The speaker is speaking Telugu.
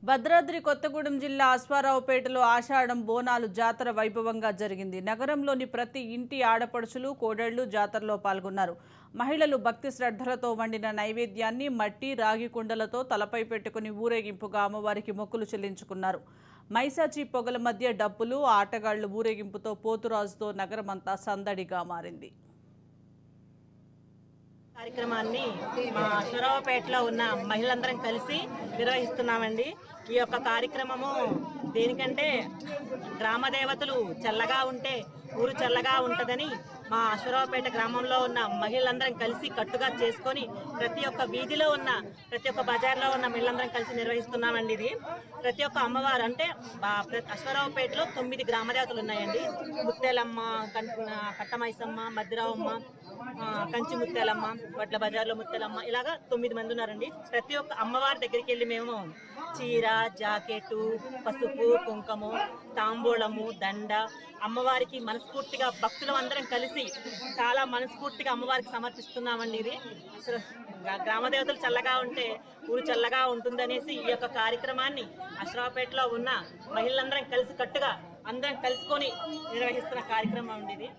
భద్రాద్రి కొత్తగూడెం జిల్లా అశ్వారావుపేటలో ఆషాఢం బోనాలు జాతర వైభవంగా జరిగింది. నగరంలోని ప్రతి ఇంటి ఆడపడుచులు కోడళ్లు జాతరలో పాల్గొన్నారు. మహిళలు భక్తి శ్రద్ధలతో వండిన నైవేద్యాన్ని మట్టి రాగి కుండలతో తలపై పెట్టుకుని ఊరేగింపుగా అమ్మవారికి మొక్కులు చెల్లించుకున్నారు. మైసాచి పొగల మధ్య డప్పులు ఆటగాళ్లు ఊరేగింపుతో పోతురాజుతో నగరమంతా సందడిగా మారింది. కార్యక్రమాన్ని మా అశ్వారావుపేటలో ఉన్న మహిళలందరం కలిసి నిర్వహిస్తున్నామండి. ఈ యొక్క కార్యక్రమము దేనికంటే గ్రామ దేవతలు చల్లగా ఉంటే ఊరు చల్లగా ఉంటుందని మా అశ్వారావుపేట గ్రామంలో ఉన్న మహిళలందరం కలిసి కట్టుగా చేసుకొని ప్రతి ఒక్క వీధిలో ఉన్న ప్రతి ఒక్క బజార్లో ఉన్న మహిళలందరం కలిసి నిర్వహిస్తున్నామండి. ఇది ప్రతి ఒక్క అమ్మవారు అంటే అశ్వారావుపేటలో 9 గ్రామ దేవతలు ఉన్నాయండి. ముత్తేలమ్మ, కట్టమైసమ్మ, మద్దిరావమ్మ, కంచి ముత్యాలమ్మ, వడ్ల బజార్లో ముత్యాలమ్మ, ఇలాగా 9 మంది ఉన్నారండి. ప్రతి ఒక్క అమ్మవారి దగ్గరికి వెళ్ళి మేము చీర, జాకెట్టు, పసుపు, కుంకుమ, తాంబూలము, దండ అమ్మవారికి మనస్ఫూర్తిగా భక్తులు అందరం కలిసి చాలా మనస్ఫూర్తిగా అమ్మవారికి సమర్పిస్తున్నామండి. ఇది అసలు గ్రామ దేవతలు చల్లగా ఉంటే ఊరు చల్లగా ఉంటుందనేసి ఈ యొక్క కార్యక్రమాన్ని అశ్వారావుపేటలో ఉన్న మహిళలందరం కలిసి కట్టుగా అందరం కలుసుకొని నిర్వహిస్తున్న కార్యక్రమం అండి ఇది.